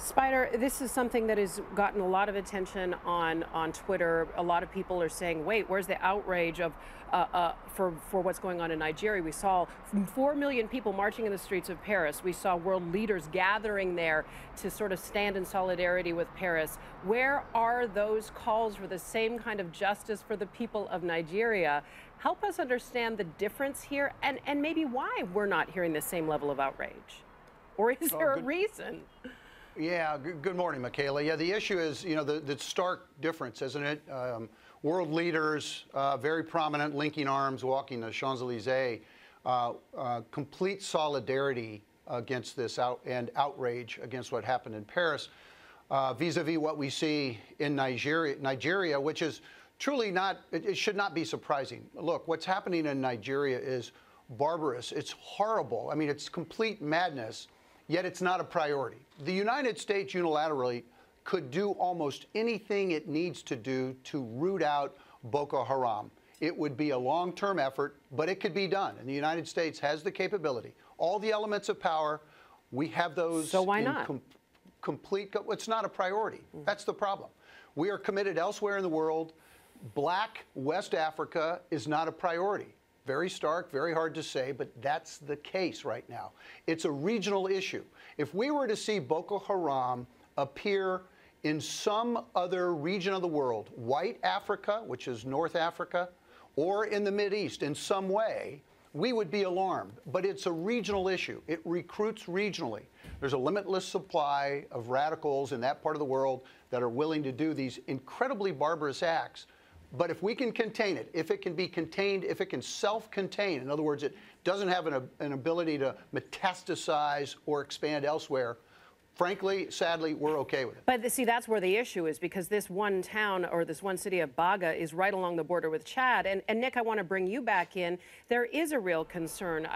Spider, this is something that has gotten a lot of attention on Twitter. A lot of people are saying, wait, where's the outrage of for what's going on in Nigeria? We saw 4 million people marching in the streets of Paris. We saw world leaders gathering there to sort of stand in solidarity with Paris. Where are those calls for the same kind of justice for the people of Nigeria? Help us understand the difference here and maybe why we're not hearing the same level of outrage. Or is there a reason? Yeah, good morning, Michaela. Yeah, the issue is, the stark difference, isn't it? World leaders, very prominent, linking arms, walking the Champs-Élysées, complete solidarity against this and outrage against what happened in Paris, vis-a-vis what we see in Nigeria, which is truly not, it should not be surprising. Look, what's happening in Nigeria is barbarous. It's horrible. I mean, it's complete madness. Yet it's not a priority. The United States unilaterally could do almost anything it needs to do to root out Boko Haram. It would be a long-term effort, but it could be done. And the United States has the capability. All the elements of power, we have those. So why not? Complete. It's not a priority. That's the problem. We are committed elsewhere in the world. Black West Africa is not a priority. Very stark, very hard to say, but that's the case right now. It's a regional issue. If we were to see Boko Haram appear in some other region of the world, white Africa, which is North Africa, or in the Mideast in some way, we would be alarmed. But it's a regional issue. It recruits regionally. There's a limitless supply of radicals in that part of the world that are willing to do these incredibly barbarous acts. But if we can contain it, if it can be contained, if it can self-contain, in other words, it doesn't have an ability to metastasize or expand elsewhere, frankly, sadly, we're okay with it. But see, that's where the issue is, because this one town or this one city of Baga is right along the border with Chad. And Nick, I want to bring you back in. There is a real concern.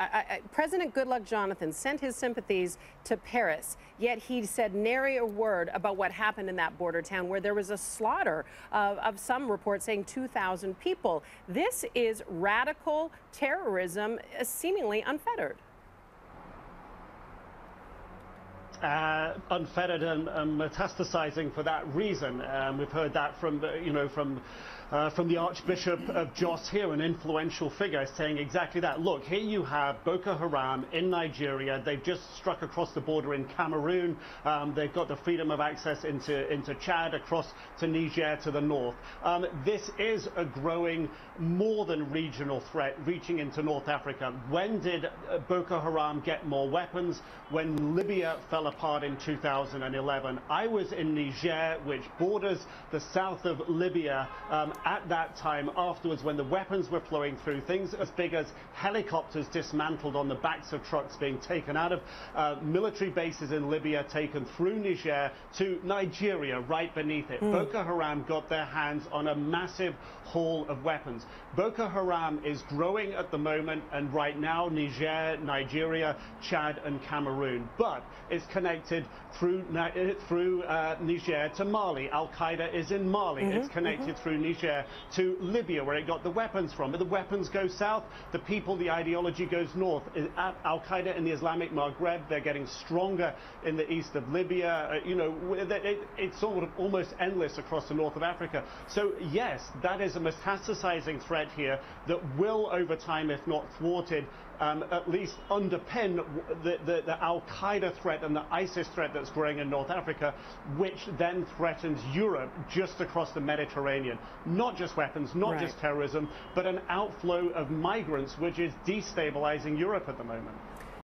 President Goodluck Jonathan sent his sympathies to Paris, yet he said nary a word about what happened in that border town where there was a slaughter of some reports saying 2,000 people. This is radical terrorism, seemingly unfettered. Unfettered and metastasizing for that reason. We've heard that from the Archbishop of Jos here, an influential figure, saying exactly that. Look, here you have Boko Haram in Nigeria. They've just struck across the border in Cameroon. They've got the freedom of access into Chad, across to Niger to the north. This is a growing, more than regional threat reaching into North Africa. When did Boko Haram get more weapons? When Libya fell apart in 2011. I was in Niger, which borders the south of Libya, at that time afterwards, when the weapons were flowing through, things as big as helicopters dismantled on the backs of trucks being taken out of military bases in Libya, taken through Niger to Nigeria, right beneath it. Boko Haram got their hands on a massive haul of weapons. Boko Haram is growing at the moment, and right now Niger, Nigeria, Chad and Cameroon, but it's connected through Niger to Mali. Al-Qaeda is in Mali. It's connected through Niger to Libya, where it got the weapons from. But the weapons go south, the people, the ideology goes north. Al-Qaeda in the Islamic Maghreb, they're getting stronger in the east of Libya. It's sort of almost endless across the north of Africa. So yes, that is a metastasizing threat here that will, over time, if not thwarted, at least underpin the Al-Qaeda threat and the ISIS threat that's growing in North Africa, which then threatens Europe just across the Mediterranean. Not just weapons, not just terrorism, but an outflow of migrants, which is destabilizing Europe at the moment.